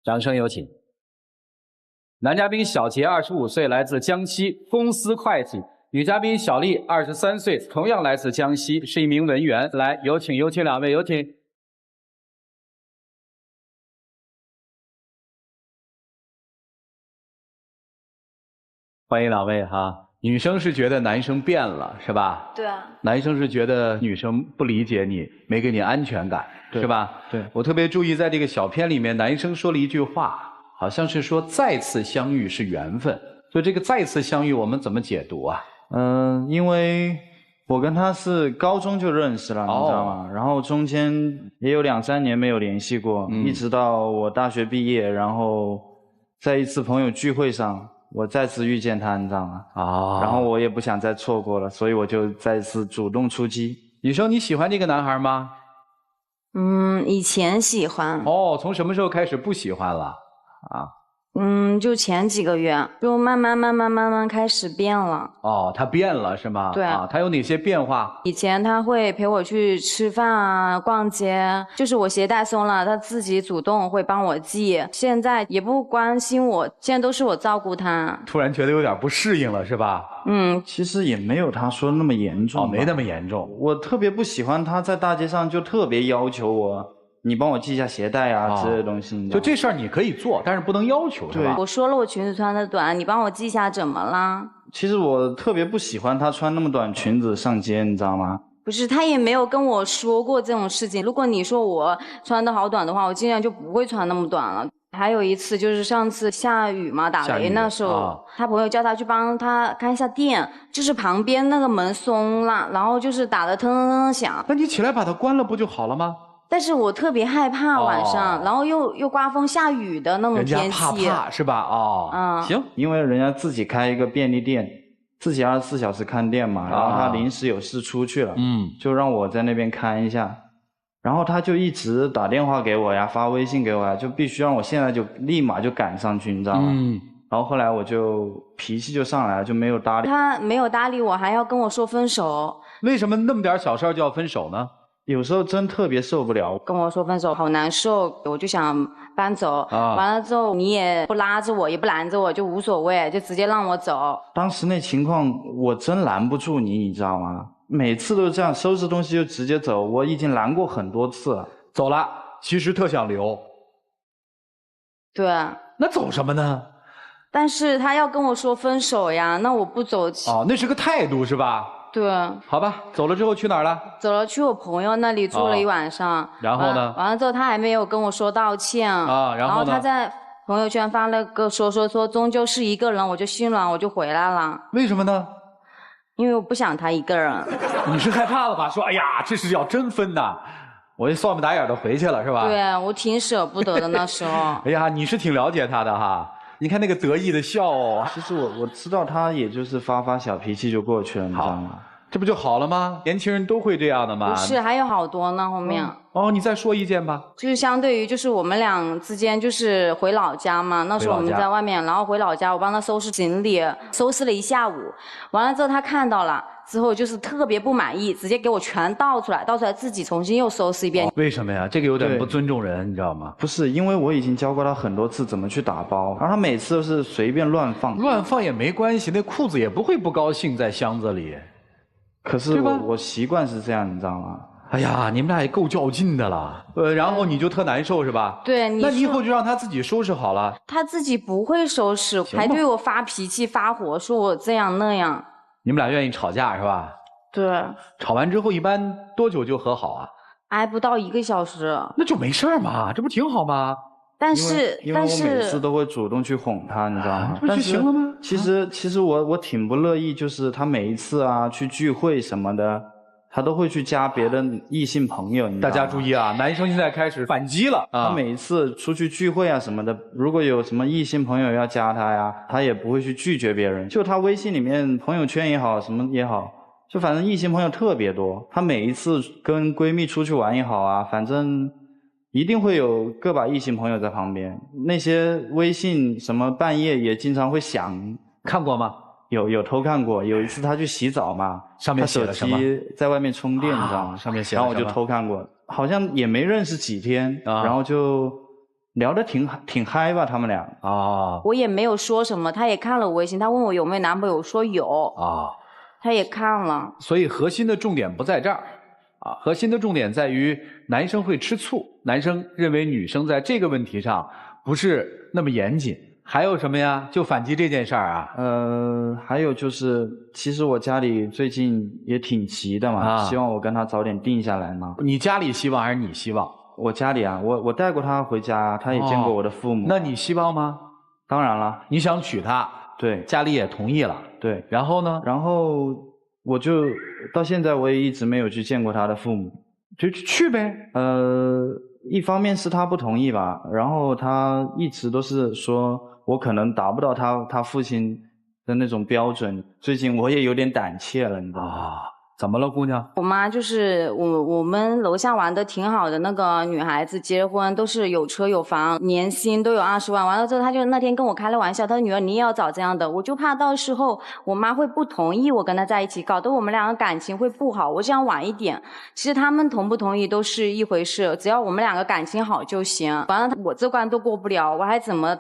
掌声有请。男嘉宾小杰，25岁，来自江西，公司会计；女嘉宾小丽，23岁，同样来自江西，是一名文员。来，有请两位，有请。欢迎两位哈。女生是觉得男生变了，是吧？对啊。男生是觉得女生不理解你，没给你安全感，是吧？对。我特别注意在这个小片里面，男生说了一句话，好像是说再次相遇是缘分。所以这个再次相遇，我们怎么解读啊？因为我跟他是高中就认识了，你知道吗？然后中间也有2、3年没有联系过，一直到我大学毕业，然后在一次朋友聚会上。我再次遇见他，你知道吗？然后我也不想再错过了，所以我就再次主动出击。女生，你喜欢这个男孩吗？以前喜欢。从什么时候开始不喜欢了？就前几个月，就慢慢开始变了。他变了是吗？对他有哪些变化？以前他会陪我去吃饭啊、逛街，就是我鞋带松了，他自己主动会帮我系。现在也不关心我，现在都是我照顾他。突然觉得有点不适应了是吧？其实也没有他说那么严重。没那么严重。我特别不喜欢他在大街上就特别要求我。你帮我系一下鞋带啊之类的东西，就这事儿你可以做，但是不能要求，是吧？我说了我裙子穿的短，你帮我系一下，怎么啦？其实我特别不喜欢他穿那么短裙子上街，你知道吗？不是，他也没有跟我说过这种事情。如果你说我穿的好短的话，我尽量就不会穿那么短了。还有一次就是上次下雨嘛，打雷那时候，他朋友叫他去帮他看一下店，就是旁边那个门松了，然后就是打得腾腾腾响。那你起来把它关了不就好了吗？但是我特别害怕晚上，然后又刮风下雨的那种天气，人家怕是吧？行，因为人家自己开一个便利店，自己24小时看店嘛，然后他临时有事出去了，就让我在那边看一下，然后他就一直打电话给我呀，发微信给我呀，就必须让我现在就立马就赶上去，你知道吗？然后后来我就脾气就上来了，就没有搭理他，没有搭理我，还要跟我说分手。为什么那么点小事就要分手呢？有时候真特别受不了，跟我说分手好难受，我就想搬走。完了之后你也不拉着我，也不拦着我，就无所谓，就直接让我走。当时那情况我真拦不住你，你知道吗？每次都是这样，收拾东西就直接走，我已经拦过很多次了。走了，其实特想留。对。那走什么呢？但是他要跟我说分手呀，那我不走。那是个态度是吧？对。好吧，走了之后去哪儿了？走了去我朋友那里住了一晚上。然后呢？完了之后他还没有跟我说道歉。然后呢？他在朋友圈发了个说终究是一个人，我就信了，我就回来了。为什么呢？因为我不想他一个人。你是害怕了吧？说哎呀，这是要真分呐，我就算不打眼的回去了是吧？对，我挺舍不得的那时候。哎呀，你是挺了解他的哈。你看那个得意的笑。其实我知道他也就是发小脾气就过去了，你知道吗？这不就好了吗？年轻人都会这样的吗？不是，还有好多呢，后面。你再说一件吧。就是相对于就是我们俩之间就是回老家嘛，那时候我们在外面，然后回老家，我帮他收拾行李，收拾了一下午，完了之后他看到了。之后就是特别不满意，直接给我全倒出来自己重新又收拾一遍。为什么呀？这个有点不尊重人，你知道吗？不是，因为我已经教过他很多次怎么去打包，然后他每次都是随便乱放。乱放也没关系，那裤子也不会不高兴在箱子里。可是我习惯是这样，你知道吗？哎呀，你们俩也够较劲的了。然后你就特难受是吧？对，那你以后就让他自己收拾好了。他自己不会收拾，还对我发脾气发火，说我这样那样。你们俩愿意吵架是吧？对。吵完之后一般多久就和好啊？挨不到1个小时。那就没事嘛，这不挺好吗？但是因为我每次都会主动去哄他，你知道吗？这不就行了吗？其实我挺不乐意，就是他每一次去聚会什么的，他都会去加别的异性朋友。大家注意啊，男生现在开始反击了啊！他每一次出去聚会什么的，如果有什么异性朋友要加他呀，他也不会去拒绝别人。就他微信里面朋友圈也好，什么也好，就反正异性朋友特别多。他每一次跟闺蜜出去玩也好啊，反正一定会有个把异性朋友在旁边。那些微信什么半夜也经常会响，看过吗？有偷看过。有一次他去洗澡嘛，上面写了什么？他手机在外面充电，你知道吗？上面写了什么？然后我就偷看过，好像也没认识几天，然后就聊得挺嗨吧，他们俩啊。我也没有说什么，他也看了我微信，他问我有没有男朋友，我说有啊，他也看了。所以核心的重点不在这儿啊，核心的重点在于男生会吃醋，男生认为女生在这个问题上不是那么严谨。还有什么呀？就反击这件事儿啊？还有就是，其实我家里最近也挺急的嘛，希望我跟他早点定下来嘛。你家里希望还是你希望？我家里啊，我带过他回家，他也见过我的父母。那你希望吗？当然了，你想娶她，对，家里也同意了，对。然后呢？然后我就到现在我也一直没有去见过他的父母，就去呗。一方面是他不同意吧，然后他一直都是说我可能达不到他父亲的那种标准，最近我也有点胆怯了，你知道吗？怎么了，姑娘？我妈就是我们楼下玩的挺好的那个女孩子，结婚都是有车有房，年薪都有20万。完了之后，她就那天跟我开了玩笑，她说女儿你也要找这样的，我就怕到时候我妈会不同意我跟她在一起，搞得我们两个感情会不好。我想晚一点，其实他们同不同意都是一回事，只要我们两个感情好就行。完了我这关都过不了，我还怎么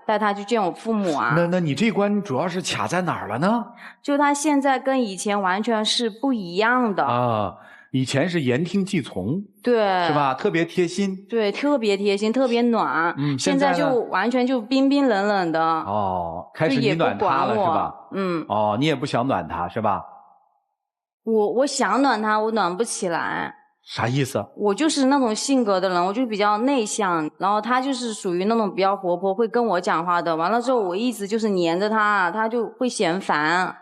带她去见我父母啊？那你这关主要是卡在哪儿了呢？就她现在跟以前完全是不一样的啊，以前是言听计从，对，是吧？特别贴心，对，特别贴心，特别暖。现在就完全就冰冰冷冷的。哦，开始你暖他了是吧？哦，你也不想暖他是吧？我想暖他，我暖不起来。啥意思？我就是那种性格的人，我就比较内向，然后他就是属于那种比较活泼，会跟我讲话的。完了之后，我一直就是黏着他，他就会嫌烦。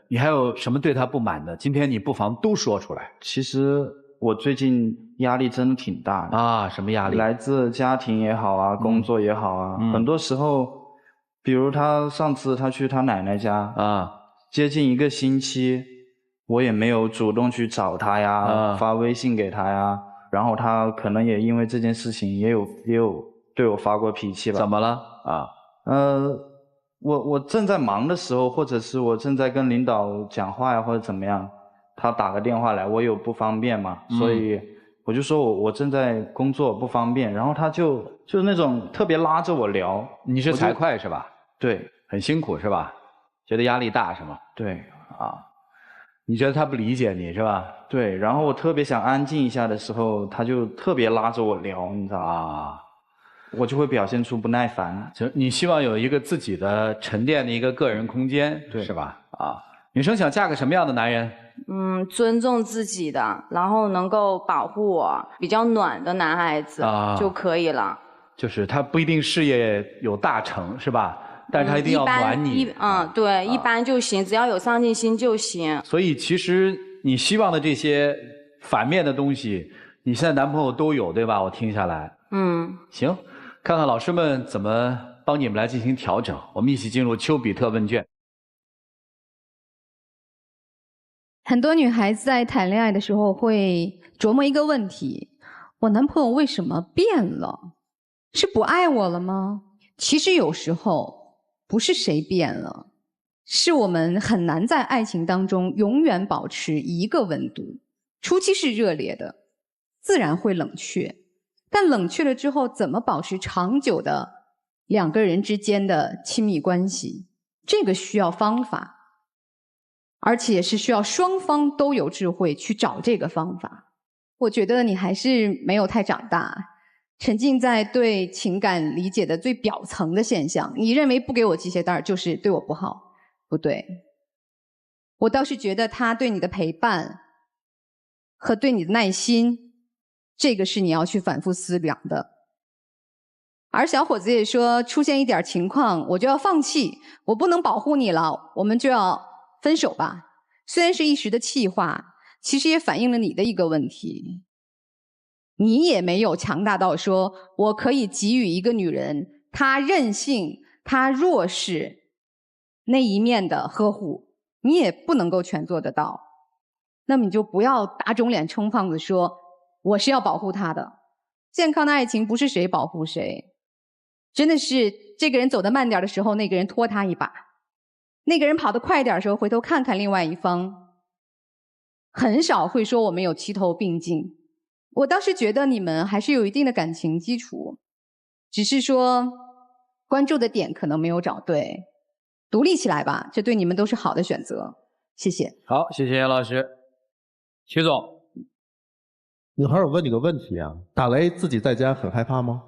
你还有什么对他不满的？今天你不妨都说出来。其实我最近压力真的挺大的啊，什么压力？来自家庭也好啊，工作也好啊，很多时候，比如上次他去他奶奶家啊，接近1个星期，我也没有主动去找他呀，发微信给他呀，然后他可能也因为这件事情也有对我发过脾气吧。怎么了？啊？我正在忙的时候，或者是我正在跟领导讲话呀，或者怎么样，他打个电话来，我有不方便嘛，所以我就说我正在工作不方便，然后他就是那种特别拉着我聊。你是财会是吧？对，很辛苦是吧？觉得压力大是吗？对，你觉得他不理解你是吧？对，然后我特别想安静一下的时候，他就特别拉着我聊，你知道吗？我就会表现出不耐烦。就你希望有一个自己的沉淀的一个个人空间，对，是吧？女生想嫁个什么样的男人？尊重自己的，然后能够保护我，比较暖的男孩子就可以了。就是他不一定事业有大成，是吧？但是他一定要暖你。对，一般就行，只要有上进心就行。所以其实你希望的这些反面的东西，你现在男朋友都有，对吧？我听下来。行，看看老师们怎么帮你们来进行调整。我们一起进入丘比特问卷。很多女孩子在谈恋爱的时候会琢磨一个问题：我男朋友为什么变了？是不爱我了吗？其实有时候不是谁变了，是我们很难在爱情当中永远保持一个温度。初期是热烈的，自然会冷却，但冷却了之后，怎么保持长久的两个人之间的亲密关系？这个需要方法。而且是需要双方都有智慧去找这个方法。我觉得你还是没有太长大，沉浸在对情感理解的最表层的现象。你认为不给我系鞋带就是对我不好，不对。我倒是觉得他对你的陪伴和对你的耐心，这个是你要去反复思量的。而小伙子也说，出现一点情况我就要放弃，我不能保护你了，我们就要分手吧。虽然是一时的气话，其实也反映了你的一个问题。你也没有强大到说我可以给予一个女人她任性她弱势那一面的呵护，你也不能够全做得到。那么你就不要打肿脸充胖子说我是要保护她的。健康的爱情不是谁保护谁，真的是这个人走得慢点的时候，那个人拖他一把，那个人跑得快点的时候，回头看看另外一方。很少会说我们有齐头并进。我倒是觉得你们还是有一定的感情基础。只是说关注的点可能没有找对。独立起来吧，这对你们都是好的选择。谢谢。好，谢谢严老师。徐总，女孩，我问你个问题啊，打雷自己在家很害怕吗？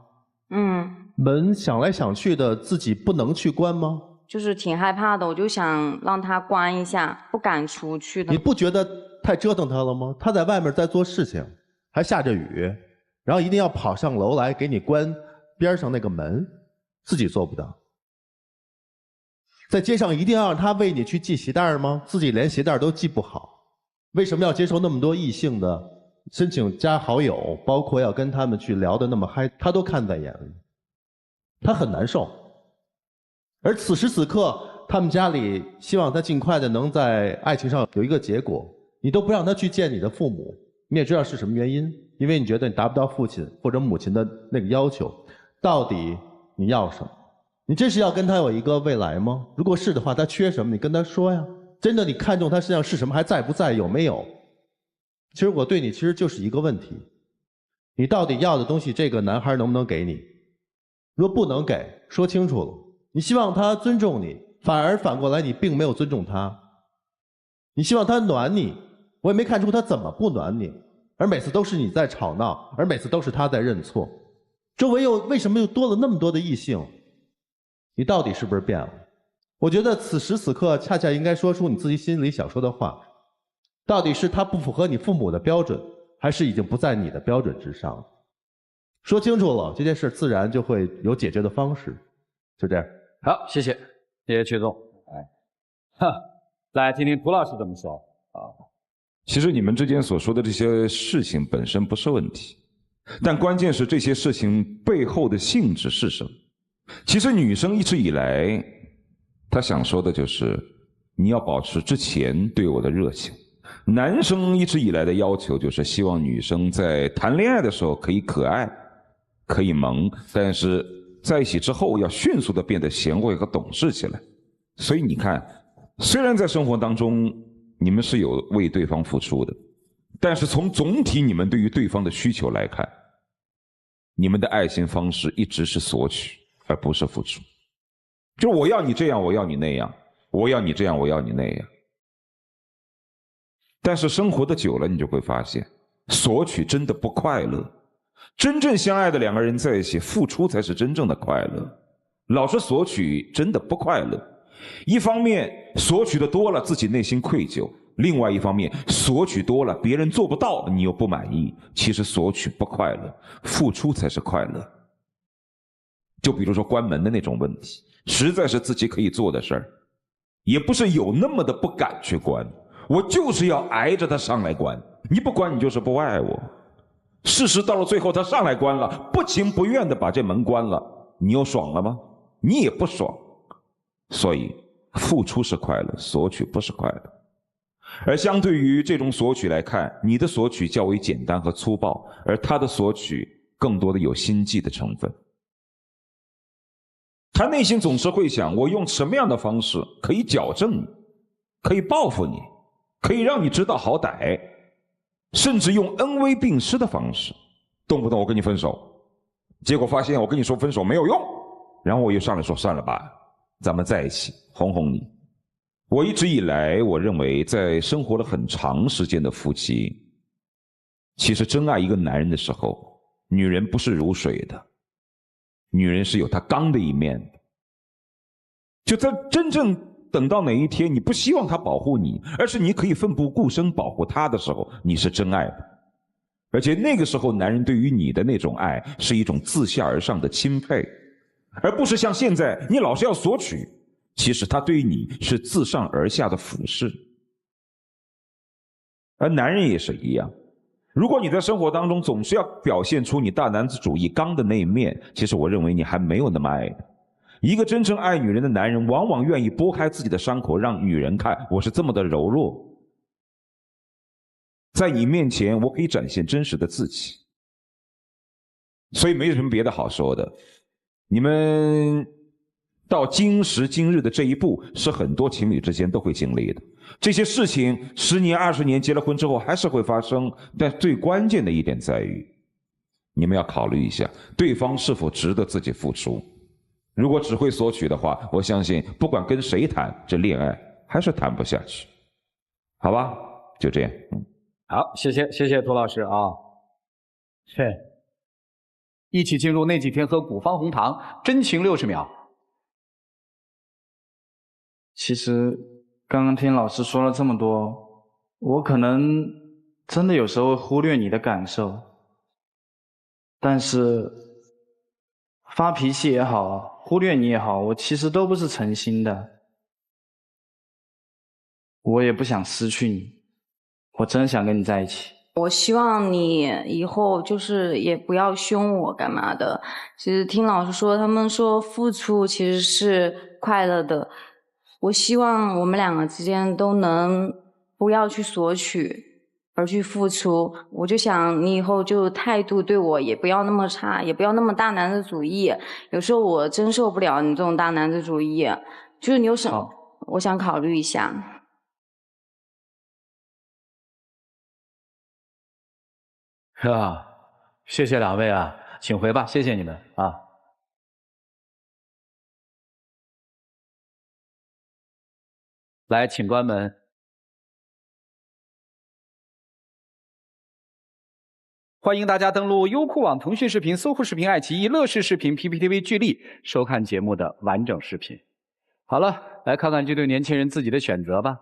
门想来想去的，自己不能去关吗？就是挺害怕的，我就想让他关一下，不敢出去的。你不觉得太折腾他了吗？他在外面在做事情，还下着雨，然后一定要跑上楼来给你关边上那个门，自己做不到。在街上一定要让他为你去系鞋带吗？自己连鞋带都系不好，为什么要接受那么多异性的申请加好友，包括要跟他们去聊得那么嗨，他都看在眼里，他很难受。而此时此刻，他们家里希望他尽快的能在爱情上有一个结果，你都不让他去见你的父母，你也知道是什么原因，因为你觉得你达不到父亲或者母亲的那个要求。到底你要什么？你这是要跟他有一个未来吗？如果是的话，他缺什么你跟他说呀。真的你看中他身上是什么，还在不在，有没有？其实我对你其实就是一个问题，你到底要的东西这个男孩能不能给你？如果不能给，说清楚了。你希望他尊重你，反过来你并没有尊重他。你希望他暖你，我也没看出他怎么不暖你，而每次都是你在吵闹，而每次都是他在认错。周围为什么又多了那么多的异性？你到底是不是变了？我觉得此时此刻恰恰应该说出你自己心里想说的话。到底是他不符合你父母的标准，还是已经不在你的标准之上？说清楚了，这件事自然就会有解决的方式。就这样。好，谢谢曲总。来听听涂老师怎么说啊。其实你们之间所说的这些事情本身不是问题，但关键是这些事情背后的性质是什么。其实女生一直以来她想说的就是你要保持之前对我的热情，男生一直以来的要求就是希望女生在谈恋爱的时候可以可爱可以萌，但是在一起之后要迅速的变得贤惠和懂事起来。所以你看，虽然在生活当中你们是有为对方付出的，但是从总体你们对于对方的需求来看，你们的爱情方式一直是索取而不是付出。就我要你这样，我要你那样，我要你这样，我要你那样。但是生活的久了，你就会发现索取真的不快乐。真正相爱的两个人在一起，付出才是真正的快乐。老是索取真的不快乐。一方面索取的多了自己内心愧疚，另外一方面索取多了别人做不到你又不满意。其实索取不快乐，付出才是快乐。就比如说关门的那种问题，实在是自己可以做的事儿，也不是有那么的不敢去关，我就是要挨着他上来关，你不关你就是不爱我。事实到了最后他上来关了，不情不愿的把这门关了，你又爽了吗？你也不爽。所以付出是快乐，索取不是快乐。而相对于这种索取来看，你的索取较为简单和粗暴，而他的索取更多的有心计的成分。他内心总是会想，我用什么样的方式可以矫正你，可以报复你，可以让你知道好歹，甚至用恩威并施的方式，动不动我跟你分手，结果发现我跟你说分手没有用，然后我又上来说算了吧，咱们在一起哄哄你。我一直以来我认为，在生活了很长时间的夫妻，其实真爱一个男人的时候，女人不是如水的，女人是有她刚的一面的。就在真正等到哪一天你不希望她保护你，而是你可以奋不顾身保护她的时候，你是真爱的。而且那个时候男人对于你的那种爱是一种自下而上的钦佩，而不是像现在你老是要索取，其实他对于你是自上而下的俯视。而男人也是一样，如果你在生活当中总是要表现出你大男子主义刚的那一面，其实我认为你还没有那么爱。一个真正爱女人的男人往往愿意拨开自己的伤口，让女人看我是这么的柔弱，在你面前我可以展现真实的自己。所以没什么别的好说的，你们到今时今日的这一步是很多情侣之间都会经历的。这些事情10年20年结了婚之后还是会发生，但最关键的一点在于你们要考虑一下，对方是否值得自己付出。如果只会索取的话，我相信不管跟谁谈，这恋爱还是谈不下去。好吧，就这样。好，谢谢涂老师啊。是，一起进入那几天喝古方红糖，真情60秒。其实刚刚听老师说了这么多，我可能真的有时候会忽略你的感受，但是发脾气也好，忽略你也好，我其实都不是诚心的。我也不想失去你，我真想跟你在一起。我希望你以后就是也不要凶我干嘛的。其实听老师说，他们说付出其实是快乐的。我希望我们两个之间都能不要去索取，而去付出。我就想你以后就态度对我也不要那么差，也不要那么大男子主义。有时候我真受不了你这种大男子主义，就是你有什么，我想考虑一下。啊，谢谢两位啊，请回吧，谢谢你们啊。来，请关门。欢迎大家登录优酷网、腾讯视频、搜狐视频、爱奇艺、乐视视频、PPTV 剧力收看节目的完整视频。好了，来看看这对年轻人自己的选择吧。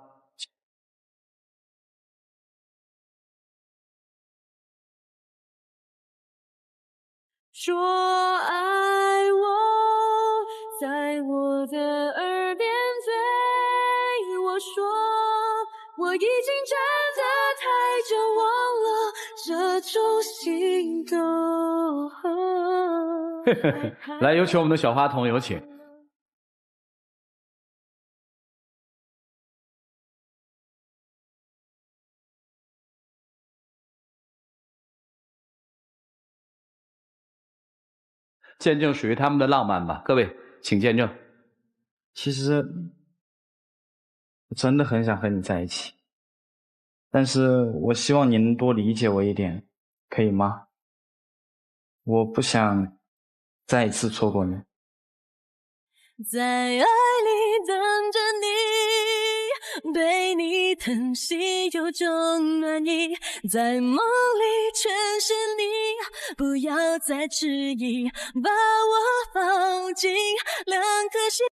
说爱我，在我的耳边对我说，我已经真的太久忘了这种心动。来，有请我们的小花童，有请。见证属于他们的浪漫吧，各位，请见证。其实我真的很想和你在一起，但是我希望你能多理解我一点，可以吗？我不想再一次错过你。在爱里等着你，被你疼惜有种暖意，在梦里全是你，不要再迟疑，把我放进两颗心。